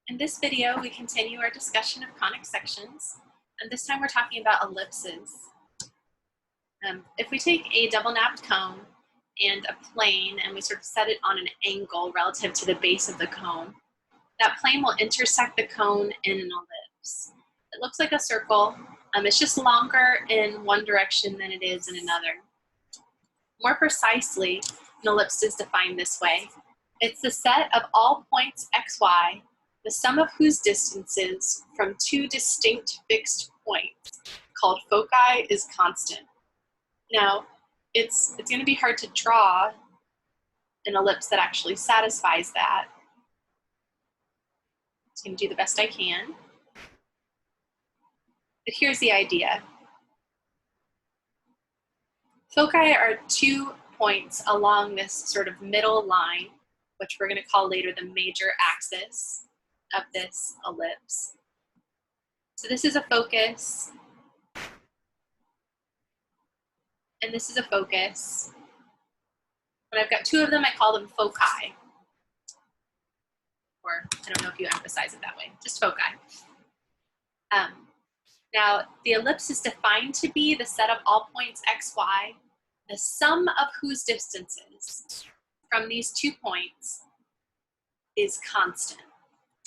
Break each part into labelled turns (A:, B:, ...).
A: In this video, we continue our discussion of conic sections, and this time we're talking about ellipses. If we take a double-napped cone and a plane and we sort of set it on an angle relative to the base of the cone, that plane will intersect the cone in an ellipse. It looks like a circle. It's just longer in one direction than it is in another. More precisely, an ellipse is defined this way. It's the set of all points xy, the sum of whose distances from two distinct fixed points, called foci, is constant. Now, it's going to be hard to draw an ellipse that actually satisfies that. I'm going to do the best I can. But here's the idea. Foci are 2 points along this sort of middle line, which we're going to call later the major axis of this ellipse. So this is a focus, and this is a focus. When I've got 2 of them, I call them foci. Or I don't know if you emphasize it that way, just foci. Now, the ellipse is defined to be the set of all points xy, the sum of whose distances from these 2 points is constant.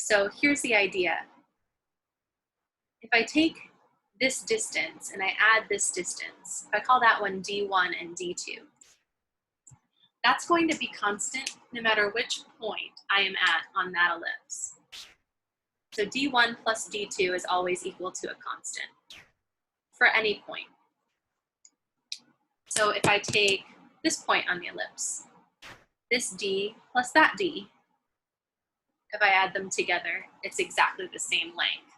A: So here's the idea. If I take this distance and I add this distance, if I call that one D1 and D2, that's going to be constant no matter which point I am at on that ellipse. So D1 plus D2 is always equal to a constant for any point. So if I take this point on the ellipse, this D plus that D, if I add them together, it's exactly the same length.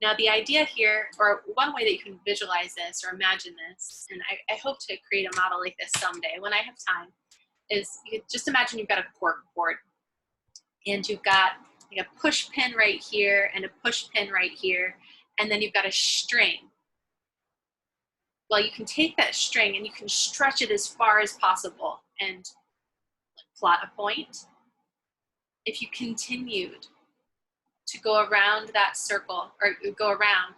A: Now the idea here, or one way that you can visualize this or imagine this, and I hope to create a model like this someday when I have time, is you could just imagine you've got a cork board and you've got like a push pin right here and a push pin right here, and then you've got a string. Well, you can take that string and you can stretch it as far as possible and plot a point. If you continued to go around that circle, or go around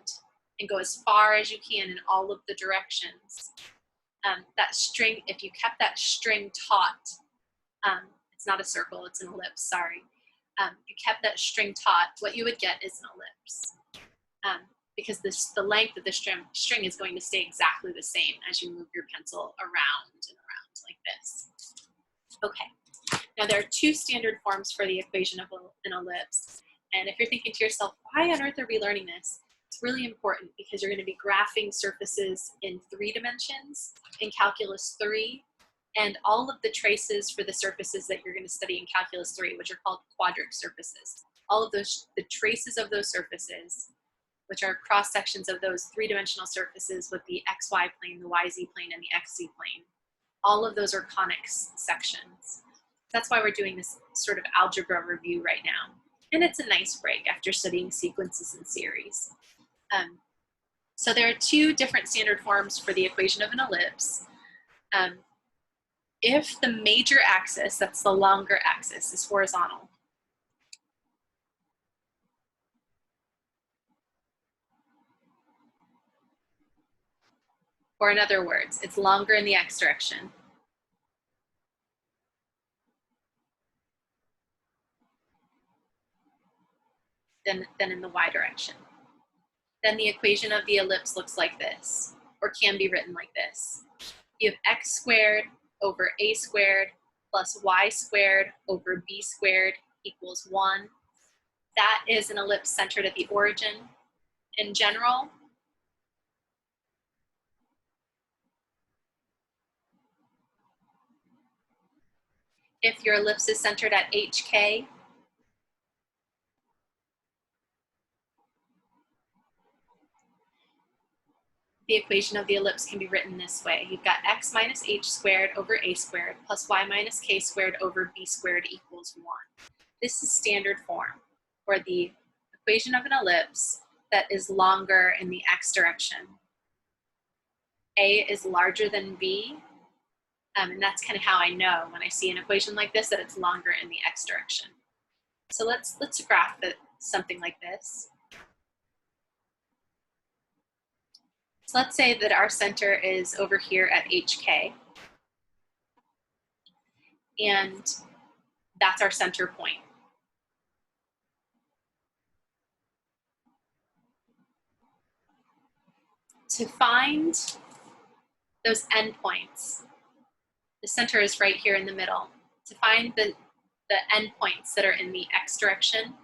A: and go as far as you can in all of the directions, that string, if you kept that string taut, it's not a circle, it's an ellipse, sorry. You kept that string taut, what you would get is an ellipse. Because the length of the string is going to stay exactly the same as you move your pencil around and around like this. Okay, now there are 2 standard forms for the equation of an ellipse. And if you're thinking to yourself, why on earth are we learning this? It's really important because you're going to be graphing surfaces in 3 dimensions in Calculus 3, and all of the traces for the surfaces that you're going to study in Calculus 3, which are called quadric surfaces. All of those, the traces of those surfaces, which are cross sections of those 3-dimensional surfaces with the XY plane, the YZ plane, and the XZ plane. All of those are conic sections. That's why we're doing this sort of algebra review right now. And it's a nice break after studying sequences and series. So there are 2 different standard forms for the equation of an ellipse. If the major axis, that's the longer axis, is horizontal, or in other words, it's longer in the x direction, than in the y direction, then the equation of the ellipse looks like this, or can be written like this. You have x squared over a squared plus y squared over b squared equals 1. That is an ellipse centered at the origin. In general, if your ellipse is centered at HK, the equation of the ellipse can be written this way. You've got x minus h squared over a squared plus y minus k squared over b squared equals 1. This is standard form for the equation of an ellipse that is longer in the x direction. A is larger than b, and that's kind of how I know when I see an equation like this that it's longer in the x direction. So let's graph it, something like this. So let's say that our center is over here at HK, and that's our center point. To find those endpoints, the center is right here in the middle. To find the endpoints that are in the x direction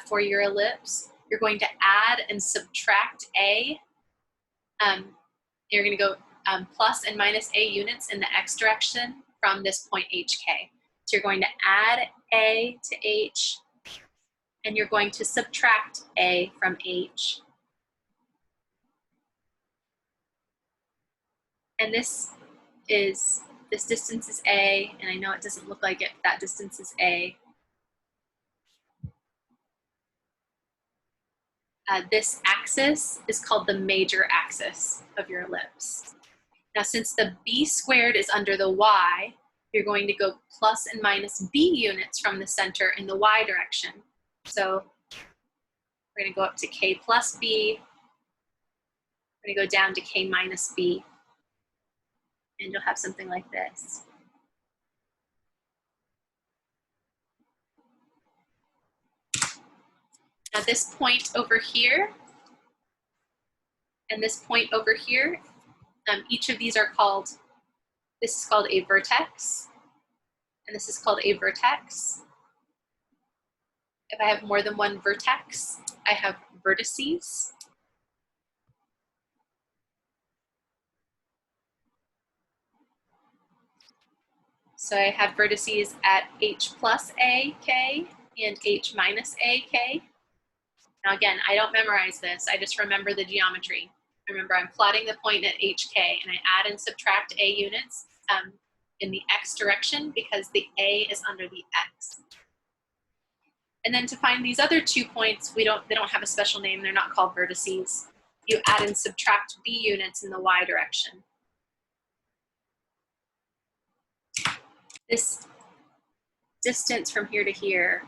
A: for your ellipse, you're going to add and subtract a. You're going to go plus and minus a units in the x direction from this point HK. So you're going to add a to h, and you're going to subtract a from h. And this distance is a, and I know it doesn't look like it, but that distance is a. This axis is called the major axis of your ellipse. Now, since the b squared is under the y, you're going to go plus and minus b units from the center in the y direction. So we're going to go up to k plus b. We're going to go down to k minus b. And you'll have something like this. Now this point over here and this point over here, each of these are called, this is called a vertex, and this is called a vertex. If I have more than one vertex, I have vertices. So I have vertices at h plus a k and h minus a k. Now again, I don't memorize this, I just remember the geometry. Remember, I'm plotting the point at hk, and I add and subtract a units in the x direction because the a is under the x. And then to find these other 2 points, they don't have a special name, they're not called vertices. You add and subtract b units in the y direction. This distance from here to here,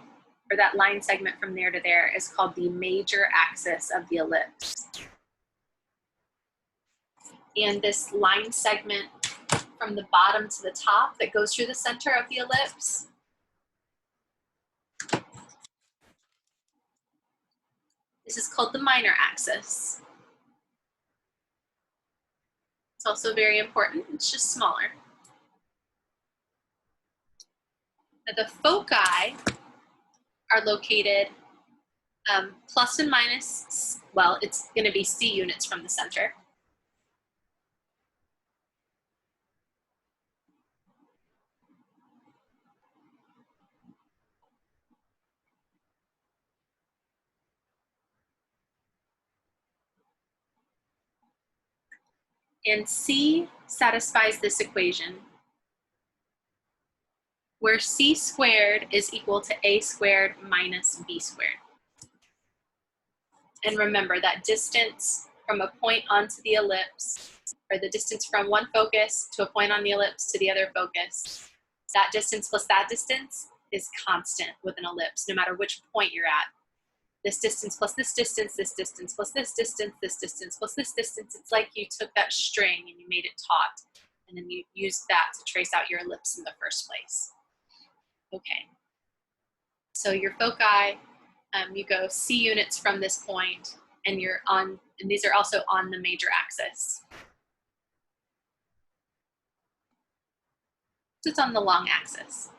A: or that line segment from there to there, is called the major axis of the ellipse. And this line segment from the bottom to the top that goes through the center of the ellipse, this is called the minor axis. It's also very important, it's just smaller. Now the foci are located plus and minus, well, it's going to be c units from the center. And c satisfies this equation, where c squared is equal to a squared minus b squared. And remember that distance from a point onto the ellipse, or the distance from one focus to a point on the ellipse to the other focus, that distance plus that distance is constant with an ellipse, no matter which point you're at. This distance plus this distance plus this distance, this distance plus this distance. It's like you took that string and you made it taut, and then you used that to trace out your ellipse in the first place. Okay, so your foci, you go c units from this point, and and these are also on the major axis. So it's on the long axis.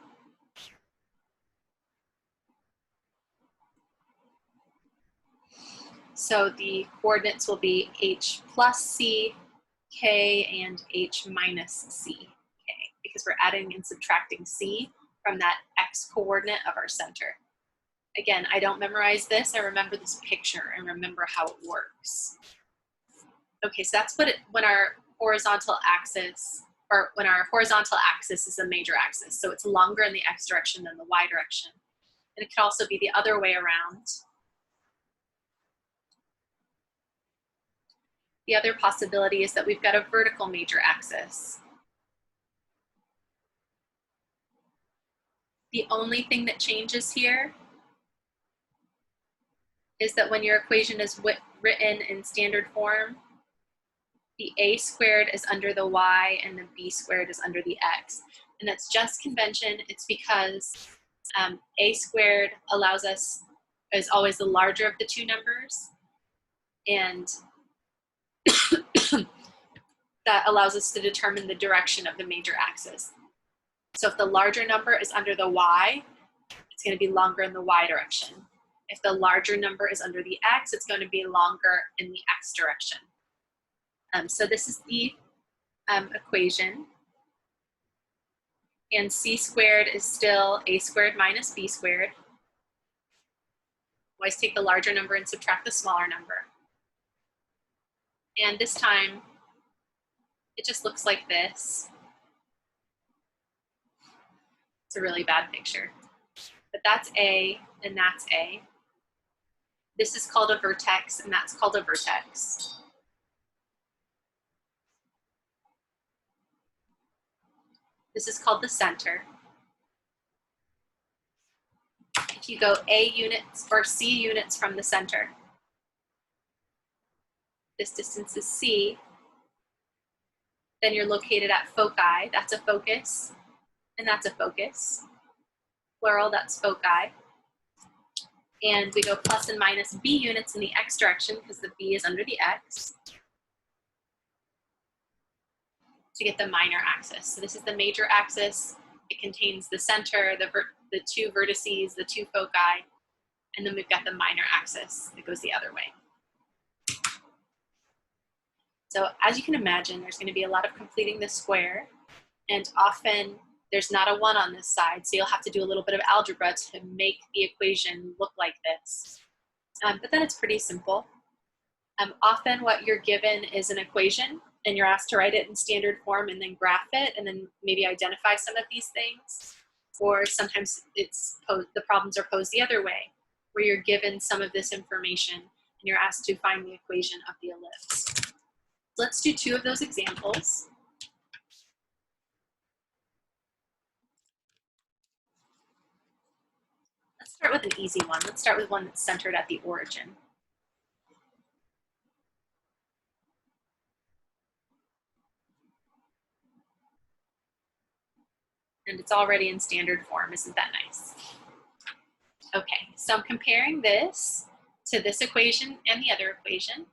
A: So the coordinates will be h plus c, k, and h minus c, k, because we're adding and subtracting c from that x coordinate of our center. Again, I don't memorize this, I remember this picture and remember how it works. Okay, so that's when our horizontal axis, or when our horizontal axis is a major axis. So it's longer in the x direction than the y direction. And it could also be the other way around. The other possibility is that we've got a vertical major axis. The only thing that changes here is that when your equation is written in standard form, the a squared is under the y and the b squared is under the x. And that's just convention. It's because a squared allows us, is always the larger of the two numbers. And that allows us to determine the direction of the major axis. So if the larger number is under the y, it's going to be longer in the y direction. If the larger number is under the x, it's going to be longer in the x direction. So this is the equation. And c squared is still a squared minus b squared. Always take the larger number and subtract the smaller number. And this time, it just looks like this. It's a really bad picture. But that's A and that's A. This is called a vertex and that's called a vertex. This is called the center. If you go A units or C units from the center, this distance is C, then you're located at foci. That's a focus, and that's a focus. Plural, that's foci. And we go plus and minus B units in the x direction because the B is under the x to get the minor axis. So this is the major axis. It contains the center, the two vertices, the two foci, and then we've got the minor axis that goes the other way. So as you can imagine, there's going to be a lot of completing this square, and often there's not a 1 on this side, so you'll have to do a little bit of algebra to make the equation look like this. But then it's pretty simple. Often what you're given is an equation, and you're asked to write it in standard form and then graph it, and then maybe identify some of these things. Or sometimes the problems are posed the other way, where you're given some of this information, and you're asked to find the equation of the ellipse. Let's do 2 of those examples. Let's start with an easy one. Let's start with one that's centered at the origin. And it's already in standard form. Isn't that nice? Okay, so I'm comparing this to this equation and the other equation.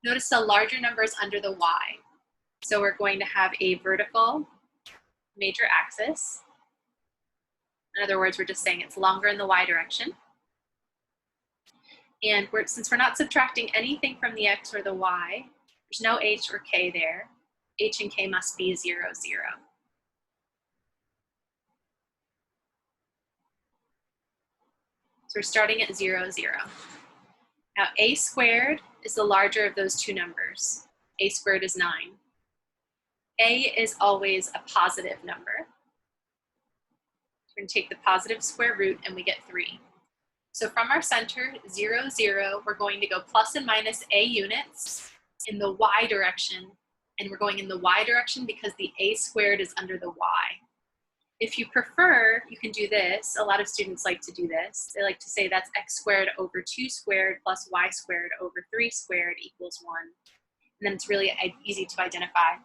A: Notice the larger number is under the y. So we're going to have a vertical major axis. In other words, we're just saying it's longer in the y direction. And since we're not subtracting anything from the x or the y, there's no h or k there. H and k must be 0, 0. So we're starting at 0, 0. Now a squared is the larger of those two numbers. A squared is 9. A is always a positive number. We're going to take the positive square root and we get 3. So from our center, 0, 0, we're going to go plus and minus a units in the y direction. And we're going in the y direction because the a squared is under the y. If you prefer, you can do this. A lot of students like to do this. They like to say that's x squared over 2 squared plus y squared over 3 squared equals 1. And then it's really easy to identify.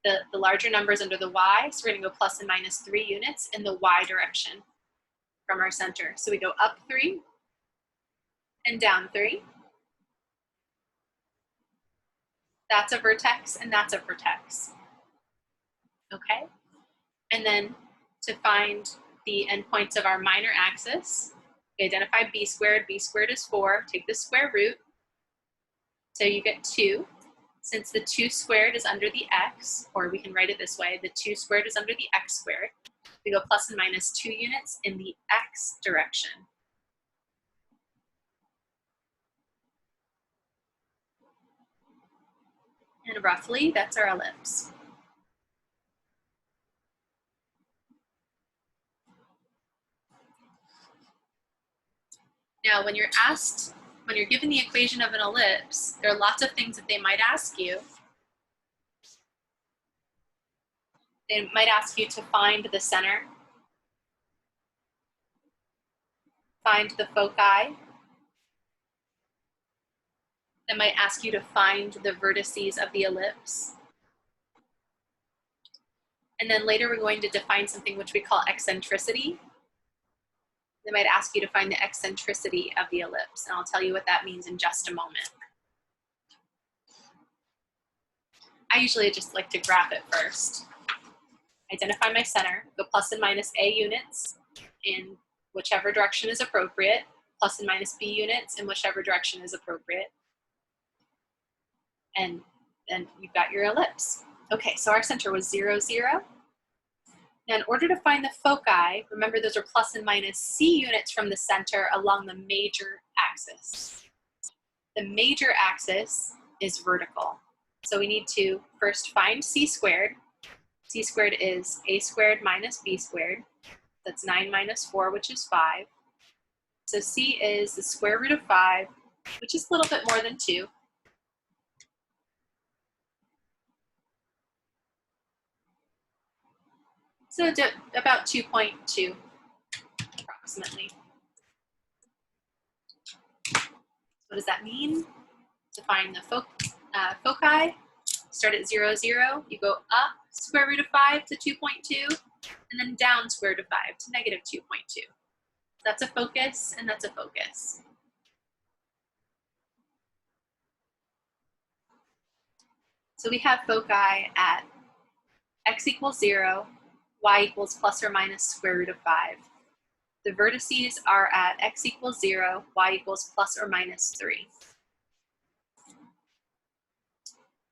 A: The larger number is under the y, so we're going to go plus and minus 3 units in the y direction from our center. So we go up 3 and down 3. That's a vertex and that's a vertex. Okay? And then to find the endpoints of our minor axis, we identify b squared. B squared is 4. Take the square root. So you get 2. Since the 2 squared is under the x, or we can write it this way, the 2 squared is under the x squared. We go plus and minus 2 units in the x direction. And roughly, that's our ellipse. Now, when you're given the equation of an ellipse, there are lots of things that they might ask you. They might ask you to find the center, find the foci, that might ask you to find the vertices of the ellipse. And then later we're going to define something which we call eccentricity. They might ask you to find the eccentricity of the ellipse, and I'll tell you what that means in just a moment. I usually just like to graph it first. Identify my center, go plus and minus A units in whichever direction is appropriate, plus and minus B units in whichever direction is appropriate. And then you've got your ellipse. Okay, so our center was 0, 0. Now in order to find the foci, remember those are plus and minus C units from the center along the major axis. The major axis is vertical. So we need to first find C squared. C squared is A squared minus B squared. That's 9 minus 4, which is 5. So C is the square root of 5, which is a little bit more than 2. So about 2.2, approximately. What does that mean? To find the foci, start at 0, 0. You go up square root of 5 to 2.2, and then down square root of 5 to negative 2.2. That's a focus, and that's a focus. So we have foci at x equals 0, y equals plus or minus square root of 5. The vertices are at x equals 0, y equals plus or minus 3.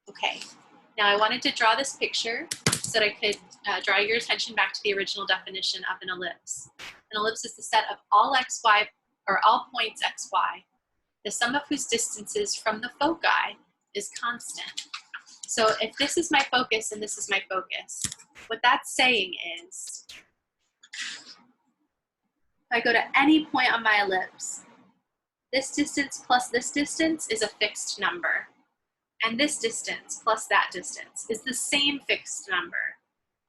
A: Okay, now I wanted to draw this picture so that I could draw your attention back to the original definition of an ellipse. An ellipse is the set of all xy, or all points xy, the sum of whose distances from the foci is constant. So if this is my focus and this is my focus, what that's saying is, if I go to any point on my ellipse, this distance plus this distance is a fixed number. And this distance plus that distance is the same fixed number.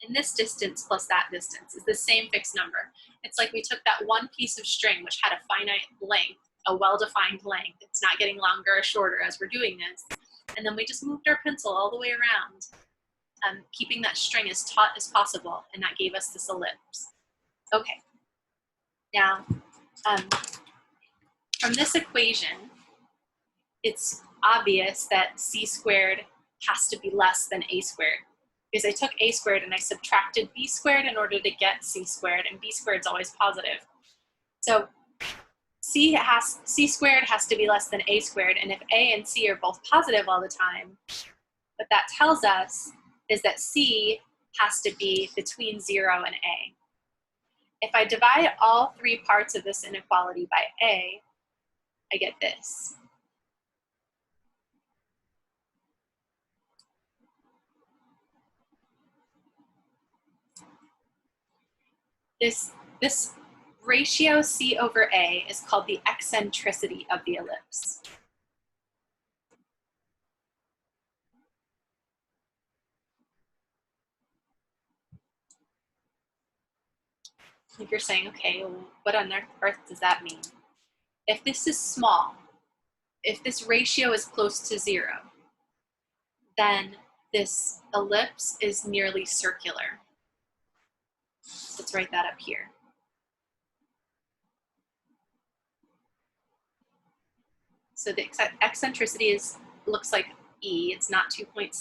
A: And this distance plus that distance is the same fixed number. It's like we took that one piece of string which had a finite length, a well-defined length. It's not getting longer or shorter as we're doing this. And then we just moved our pencil all the way around, keeping that string as taut as possible, and that gave us this ellipse. Okay, now from this equation, it's obvious that c squared has to be less than a squared, because I took a squared and I subtracted b squared in order to get c squared, and b squared is always positive. So c squared has to be less than a squared, and if a and c are both positive all the time, what that tells us is that c has to be between 0 and a. If I divide all three parts of this inequality by a, I get this. This ratio c over a is called the eccentricity of the ellipse. If you're saying, okay, well, what on earth does that mean? If this is small, if this ratio is close to 0, then this ellipse is nearly circular. Let's write that up here. So the eccentricity looks like E. It's not 2.7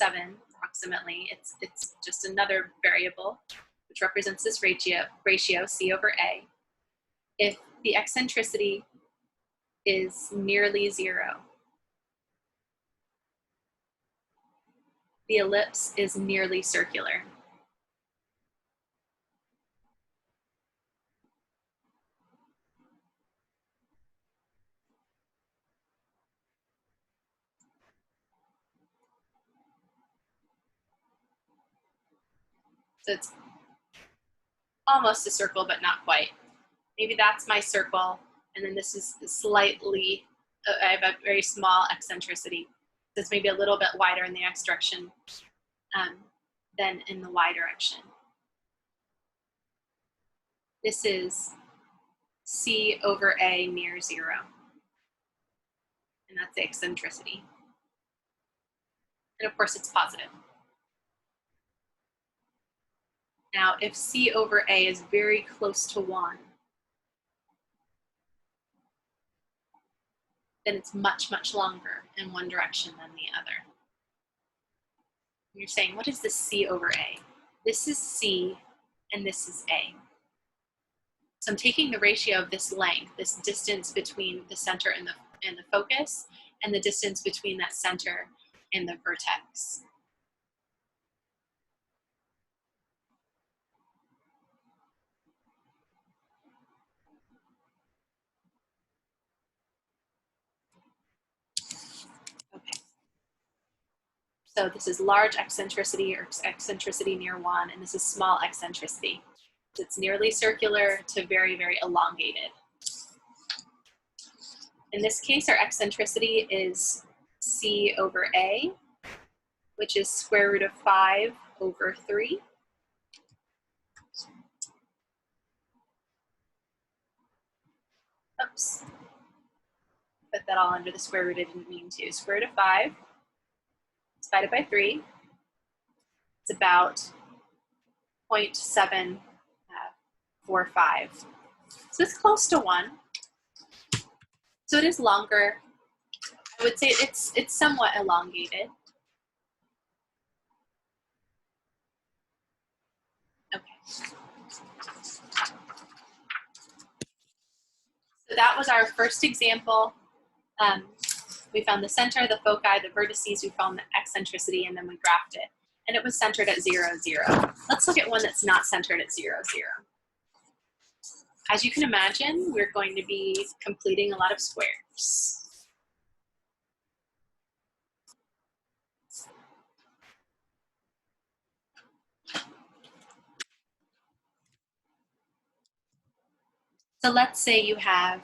A: approximately. It's just another variable which represents this ratio C over A. If the eccentricity is nearly 0, the ellipse is nearly circular. So it's almost a circle, but not quite. Maybe that's my circle, and then this is slightly, I have a very small eccentricity. So it's maybe a little bit wider in the x direction than in the y direction. This is C over A near 0. And that's the eccentricity. And of course, it's positive. Now, if C over A is very close to 1, then it's much, much longer in one direction than the other. You're saying, what is this C over A? This is C, and this is A. So I'm taking the ratio of this length, this distance between the center and the focus, and the distance between that center and the vertex. Okay. So this is large eccentricity, or eccentricity near 1, and this is small eccentricity. It's nearly circular to very, very elongated. In this case, our eccentricity is C over A, which is square root of 5 over 3. Oops. Put that all under the square root, I didn't mean to. Square root of 5 divided by 3. It's about 0.745. So it's close to 1. So it is longer. I would say it's somewhat elongated. Okay. So that was our first example. We found the center, the foci, the vertices, we found the eccentricity, and then we graphed it. And it was centered at 0, 0. Let's look at one that's not centered at 0, 0. As you can imagine, we're going to be completing a lot of squares. So let's say you have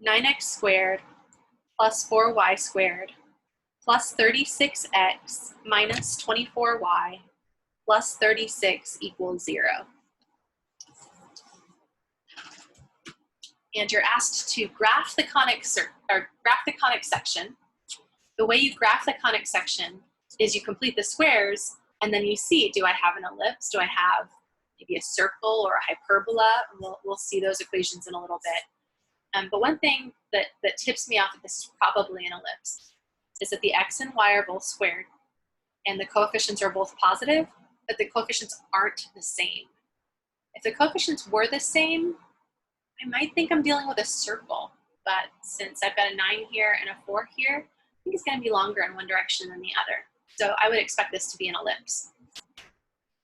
A: 9x squared plus 4y squared plus 36x minus 24y plus 36 equals 0. And you're asked to graph the conic section. The way you graph the conic section is you complete the squares, and then you see, do I have an ellipse? Do I have maybe a circle or a hyperbola? We'll see those equations in a little bit. But one thing that tips me off that this is probably an ellipse is that the x and y are both squared, and the coefficients are both positive, but the coefficients aren't the same. If the coefficients were the same, I might think I'm dealing with a circle, but since I've got a 9 here and a 4 here, I think it's going to be longer in one direction than the other. So I would expect this to be an ellipse.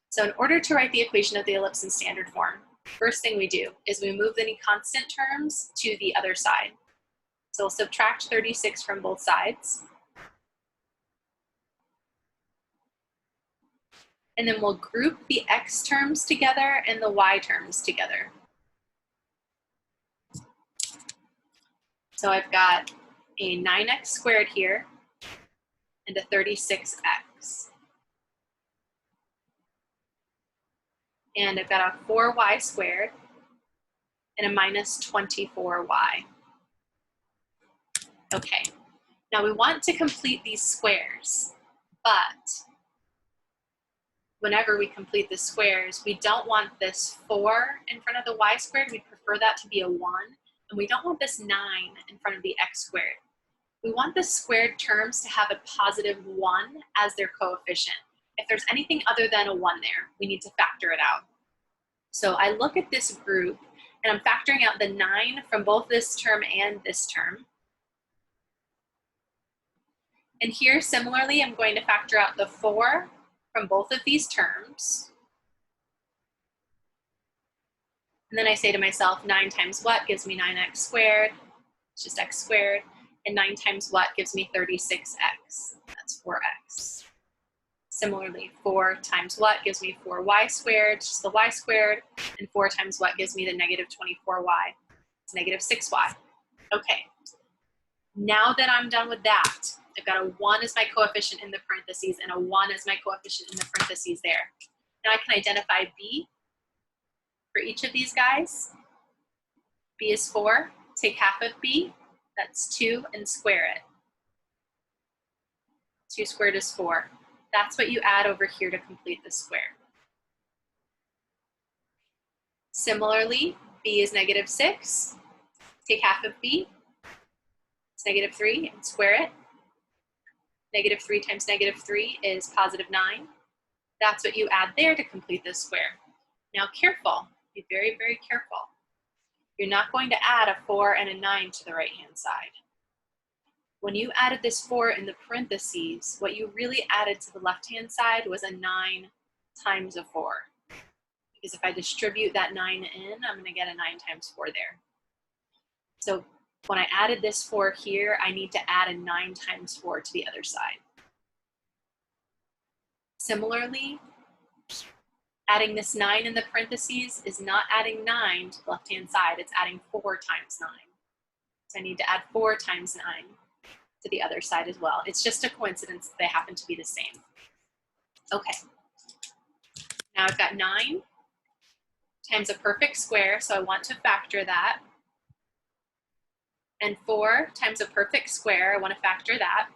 A: So in order to write the equation of the ellipse in standard form, first thing we do is we move any constant terms to the other side. So we'll subtract 36 from both sides. And then we'll group the x terms together and the y terms together. So I've got a 9x squared here and a 36x. And I've got a 4y squared and a minus 24y. Okay, now we want to complete these squares, but whenever we complete the squares, we don't want this 4 in front of the y squared. We prefer that to be a 1. And we don't want this 9 in front of the x squared. We want the squared terms to have a positive 1 as their coefficient. If there's anything other than a 1 there, we need to factor it out. So I look at this group, and I'm factoring out the 9 from both this term and this term. And here, similarly, I'm going to factor out the 4 from both of these terms. And then I say to myself, 9 times what gives me 9x squared? It's just x squared. And 9 times what gives me 36x? That's 4x. Similarly, 4 times what gives me 4y squared? It's just the y squared. And 4 times what gives me the negative 24y? It's negative 6y. Okay. Now that I'm done with that, I've got a 1 as my coefficient in the parentheses and a 1 as my coefficient in the parentheses there. Now I can identify b for each of these guys. B is 4, take half of b, that's 2, and square it. 2 squared is 4. That's what you add over here to complete the square. Similarly, b is -6. Take half of b, it's -3, and square it. -3 times -3 is +9. That's what you add there to complete this square. Now careful, be very, very careful. You're not going to add a 4 and a 9 to the right-hand side. When you added this 4 in the parentheses, what you really added to the left-hand side was a 9 times a 4. Because if I distribute that 9 in, I'm gonna get a 9 times 4 there. So when I added this 4 here, I need to add a 9 times 4 to the other side. Similarly, adding this 9 in the parentheses is not adding 9 to the left-hand side, it's adding 4 times 9. So I need to add 4 times 9 to the other side as well. It's just a coincidence that they happen to be the same. Okay, now I've got 9 times a perfect square, so I want to factor that. And 4 times a perfect square, I want to factor that.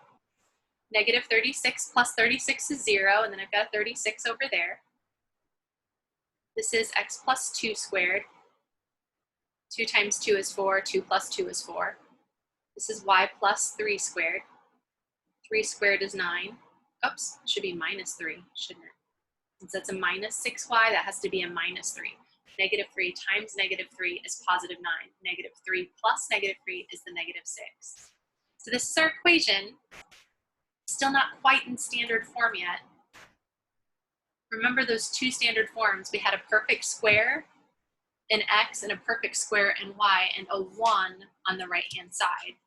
A: -36 plus 36 is 0, and then I've got a 36 over there. This is x plus 2 squared. 2 times 2 is 4, 2 plus 2 is 4. This is y plus 3 squared. 3 squared is 9. Oops, it should be -3, shouldn't it? Since that's a -6y, that has to be a -3. -3 times -3 is +9. -3 plus -3 is the -6. So this is our equation. Still not quite in standard form yet. Remember those two standard forms. We had a perfect square in x and a perfect square in y and a 1 on the right-hand side.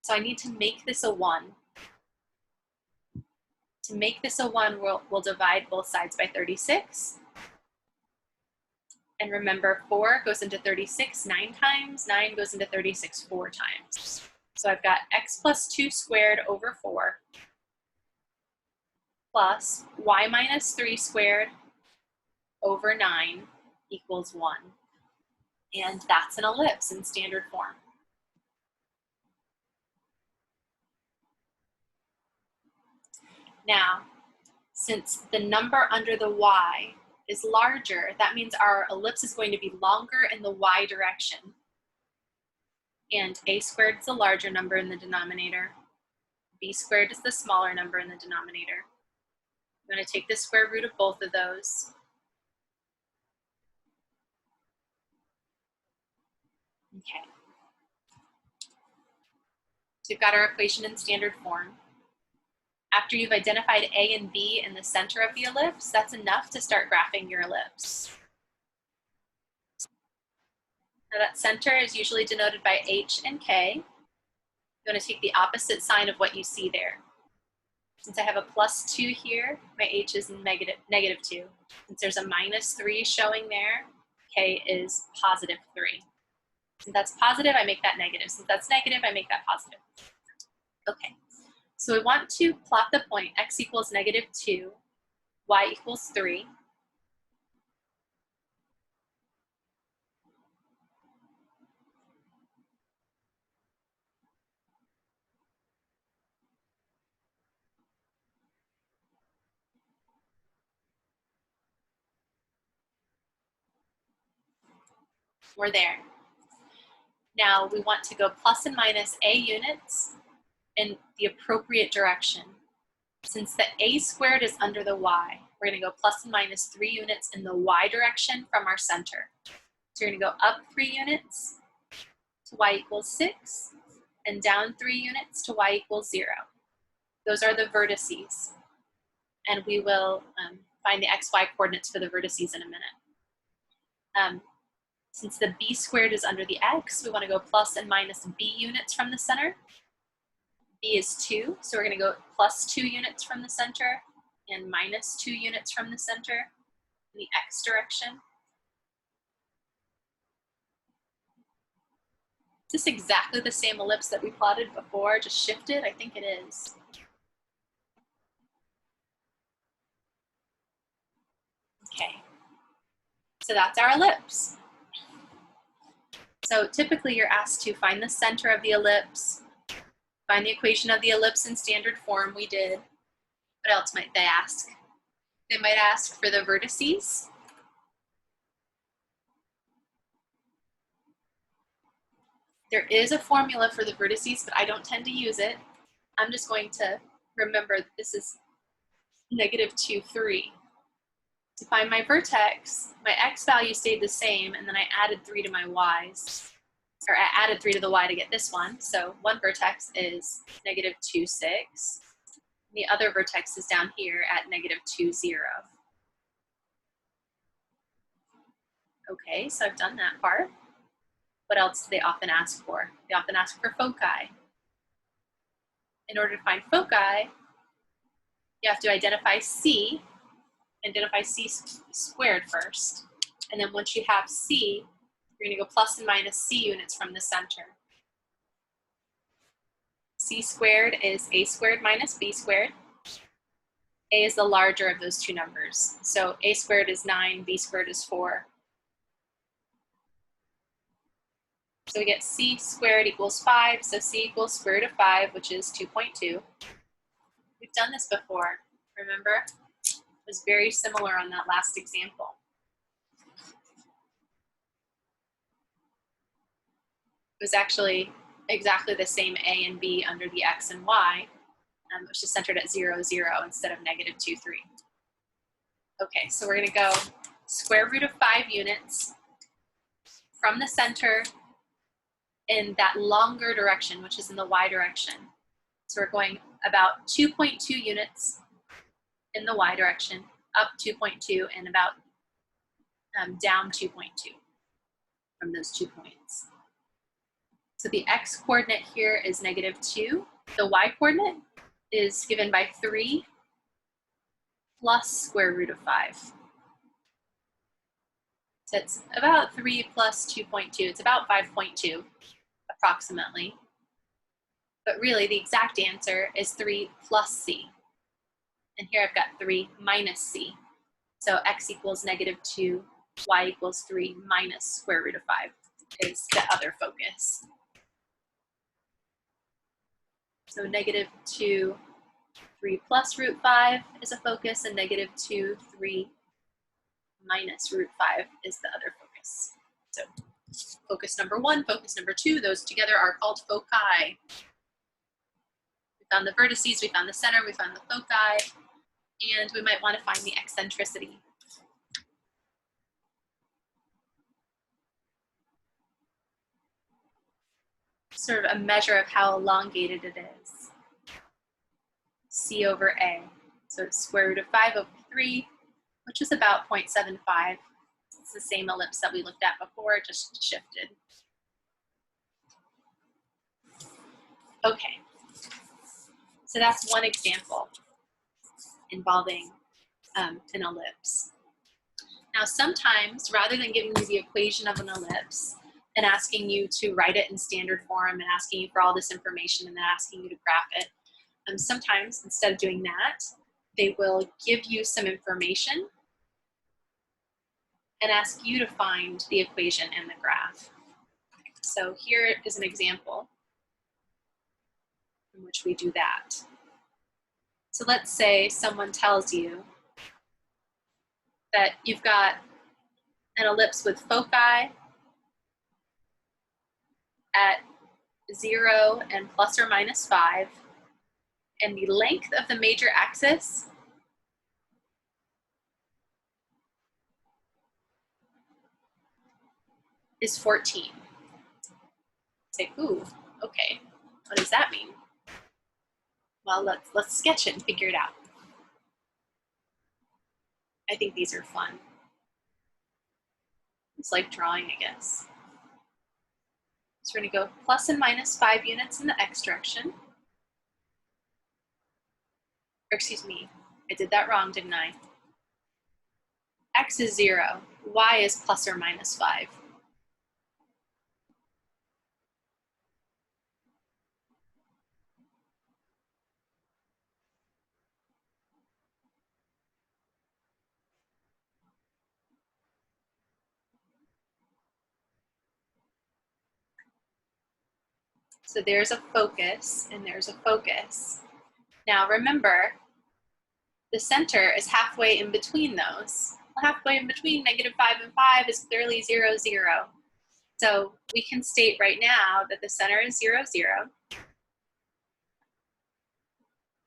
A: So I need to make this a 1. To make this a 1, we'll divide both sides by 36. And remember, 4 goes into 36 9 times, 9 goes into 36 4 times. So I've got x plus 2 squared over 4 plus y minus 3 squared over 9 equals 1. And that's an ellipse in standard form. Now, since the number under the y is larger, that means our ellipse is going to be longer in the y direction. And a squared is the larger number in the denominator. B squared is the smaller number in the denominator. I'm going to take the square root of both of those. Okay. So we've got our equation in standard form. After you've identified A and B in the center of the ellipse, that's enough to start graphing your ellipse. Now that center is usually denoted by H and K. You want to take the opposite sign of what you see there. Since I have a +2 here, my H is -2. Since there's a -3 showing there, K is +3. Since that's positive, I make that negative. Since that's negative, I make that positive. Okay, so we want to plot the point x equals -2, y equals 3. We're there. Now we want to go plus and minus a units in the appropriate direction. Since the a squared is under the y, we're going to go plus and minus 3 units in the y direction from our center. So you're going to go up 3 units to y equals 6, and down 3 units to y equals 0. Those are the vertices. And we will find the xy coordinates for the vertices in a minute. Since the b squared is under the x, we want to go plus and minus b units from the center. B is 2, so we're going to go plus 2 units from the center and minus 2 units from the center in the x direction. Is this exactly the same ellipse that we plotted before, just shifted? I think it is. Okay, so that's our ellipse. So typically you're asked to find the center of the ellipse, Find the equation of the ellipse in standard form. We did. What else might they ask? They might ask for the vertices. There is a formula for the vertices, but I don't tend to use it. I'm just going to remember that this is -2, 3. To find my vertex, my x value stayed the same, and then I added 3 to my y's. Or I added 3 to the y to get this one. So one vertex is -2, 6. The other vertex is down here at -2, 0. Okay, so I've done that part. What else do they often ask for? They often ask for foci. In order to find foci, you have to identify C squared first. And then once you have C, you're going to go plus and minus C units from the center. C squared is A squared minus B squared. A is the larger of those two numbers. So A squared is 9, B squared is 4. So we get C squared equals 5. So C equals square root of 5, which is 2.2. We've done this before, remember? It was very similar on that last example. It was actually exactly the same A and B under the X and Y, which is centered at 0, 0 instead of -2, 3. Okay, so we're going to go square root of 5 units from the center in that longer direction, which is in the Y direction. So we're going about 2.2 units in the Y direction, up 2.2, and about down 2.2 from those 2 points. So the X coordinate here is -2. The Y coordinate is given by 3 plus square root of 5. So it's about 3 plus 2.2. It's about 5.2 approximately. But really the exact answer is 3 plus C. And here I've got 3 minus C. So X equals -2, Y equals 3 minus square root of 5 is the other focus. So -2, 3 plus root 5 is a focus, and -2, 3 minus root 5 is the other focus. So focus number 1, focus number 2, those together are called foci. We found the vertices, we found the center, we found the foci, and we might want to find the eccentricity. Sort of a measure of how elongated it is. C over A. So it's square root of 5 over 3, which is about 0.75. It's the same ellipse that we looked at before, just shifted. Okay, so that's one example involving an ellipse. Now sometimes, rather than giving you the equation of an ellipse and asking you to write it in standard form and asking you for all this information and then asking you to graph it, sometimes instead of doing that, they will give you some information and ask you to find the equation and the graph. So here is an example in which we do that. So let's say someone tells you that you've got an ellipse with foci at 0 and plus or minus 5, and the length of the major axis is 14. Say, ooh, okay, what does that mean? Well, let's sketch it and figure it out. I think these are fun. It's like drawing, I guess. So we're gonna go plus and minus 5 units in the X direction. Or excuse me, I did that wrong, didn't I? X is 0, Y is plus or minus 5. So there's a focus and there's a focus. Now remember, the center is halfway in between those. Halfway in between -5 and 5 is clearly 0, 0. So we can state right now that the center is 0, 0.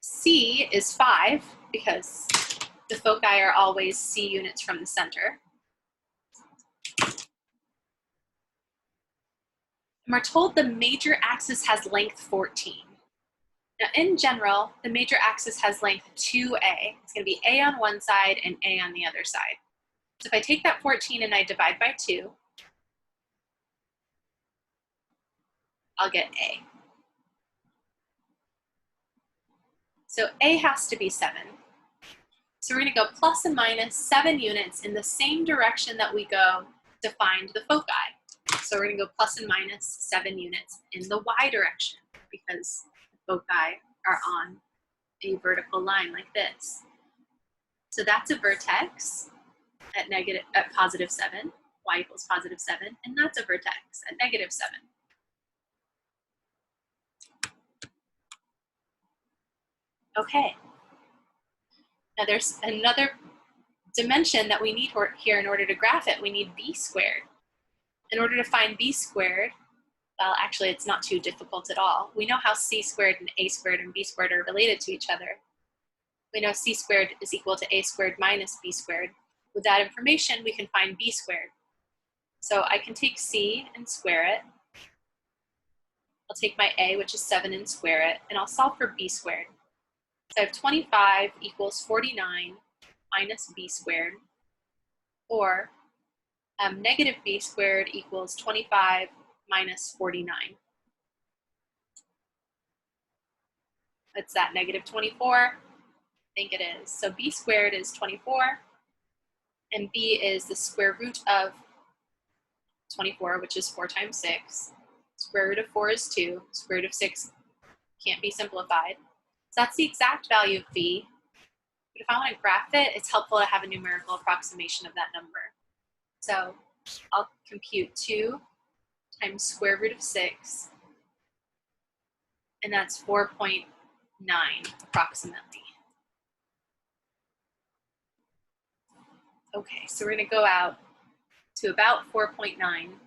A: C is 5 because the foci are always C units from the center. And we're told the major axis has length 14. Now in general, the major axis has length 2a. It's going to be a on one side and a on the other side. So if I take that 14 and I divide by 2, I'll get a. So a has to be 7. So we're going to go plus and minus 7 units in the same direction that we go to find the foci. So we're going to go plus and minus 7 units in the y direction because the foci are on a vertical line like this. So that's a vertex at positive 7, y equals positive 7, and that's a vertex at negative 7. Okay. Now there's another dimension that we need here in order to graph it. We need b squared. In order to find b squared, well, actually it's not too difficult at all. We know how c squared and a squared and b squared are related to each other. We know c squared is equal to a squared minus b squared. With that information, we can find b squared. So I can take c and square it. I'll take my a, which is 7, and square it, and I'll solve for b squared. So I have 25 equals 49 minus b squared, or negative b squared equals 25 minus 49. It's that negative 24? I think it is. So b squared is 24, and b is the square root of 24, which is 4 times 6. Square root of 4 is 2. Square root of 6 can't be simplified. So that's the exact value of b. But if I want to graph it, it's helpful to have a numerical approximation of that number. So I'll compute 2 times square root of 6, and that's 4.9 approximately. Okay, so we're going to go out to about 4.9.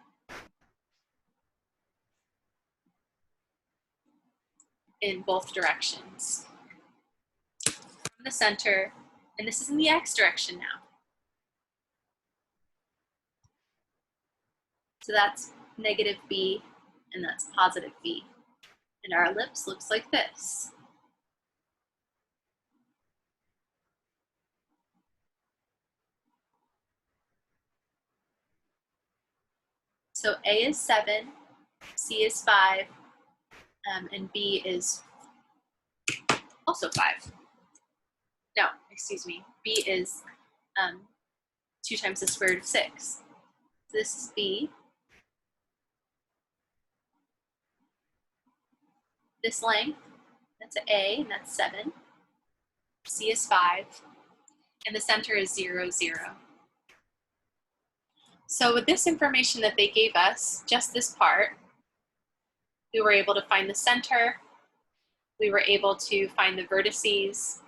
A: In both directions. From the center, and this is in the x direction now. So that's negative b, and that's positive b. And our ellipse looks like this. So a is 7, c is 5, and b is also 5. No, excuse me, b is 2 times the square root of 6. So this is b. This length, that's a, and that's 7. C is 5, and the center is 0, 0. So with this information that they gave us, just this part, we were able to find the center, we were able to find the vertices,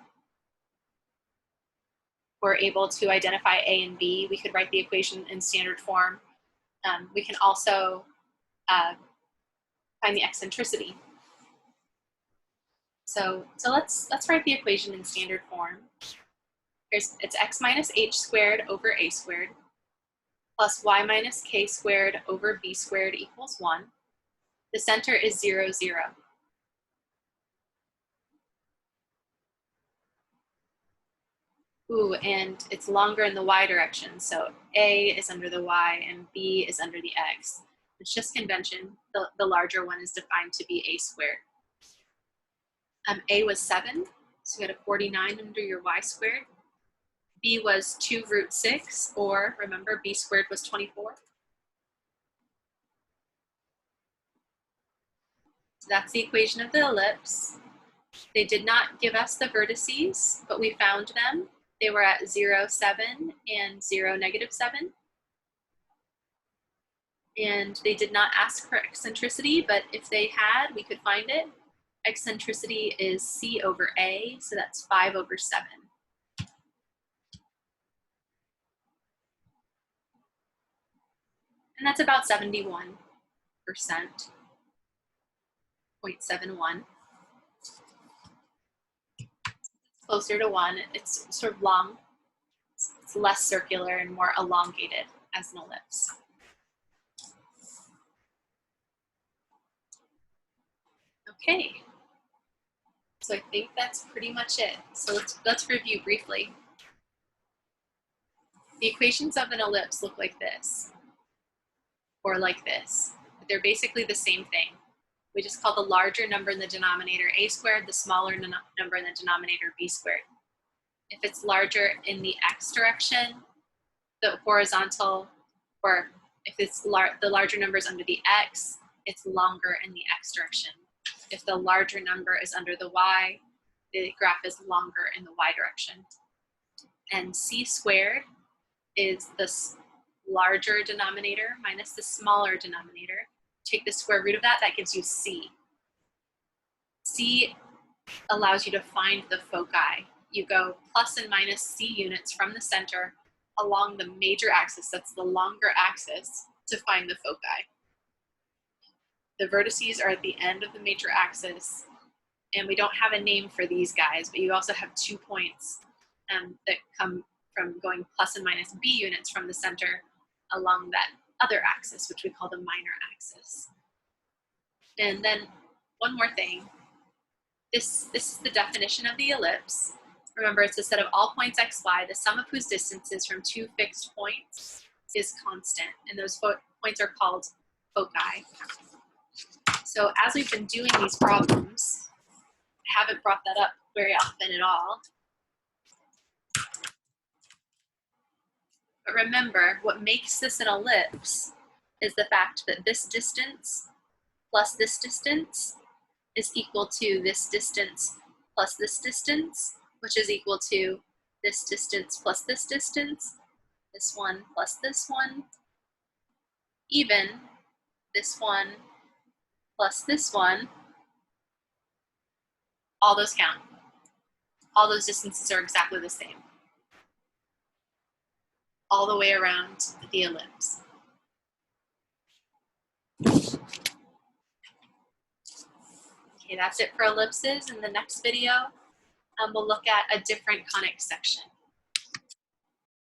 A: we're able to identify A and B. We could write the equation in standard form. We can also find the eccentricity. So let's write the equation in standard form. It's x minus h squared over a squared plus y minus k squared over b squared equals 1. The center is 0, 0. Ooh, and it's longer in the y direction, so a is under the y and b is under the x. It's just convention. The larger one is defined to be a squared. A was 7, so you got a 49 under your y squared. B was 2 root 6, or remember, b squared was 24. So that's the equation of the ellipse. They did not give us the vertices, but we found them. They were at 0, 7, and 0, negative 7. And they did not ask for eccentricity, but if they had, we could find it. Eccentricity is C over A, so that's 5 over 7. And that's about 71%, 0.71. Closer to 1, it's sort of long. It's less circular and more elongated as an ellipse. Okay, so I think that's pretty much it. So let's review briefly. The equations of an ellipse look like this, or like this. They're basically the same thing. We just call the larger number in the denominator a squared, the smaller number in the denominator b squared. If it's larger in the x direction, the horizontal, or if it's the larger number is under the x, it's longer in the x direction. If the larger number is under the y, the graph is longer in the y direction. And c squared is the larger denominator minus the smaller denominator. Take the square root of that, that gives you c. C allows you to find the foci. You go plus and minus c units from the center along the major axis, that's the longer axis, to find the foci. The vertices are at the end of the major axis, and we don't have a name for these guys, but you also have 2 points that come from going plus and minus b units from the center along that other axis, which we call the minor axis. And then one more thing. This is the definition of the ellipse. Remember, it's a set of all points x, y, the sum of whose distances from 2 fixed points is constant, and those points are called foci. So as we've been doing these problems, I haven't brought that up very often at all. But remember, what makes this an ellipse is the fact that this distance plus this distance is equal to this distance plus this distance, which is equal to this distance plus this distance, this one plus this one, even this one plus this one. All those count. All those distances are exactly the same, all the way around the ellipse. Okay, that's it for ellipses. In the next video, we'll look at a different conic section.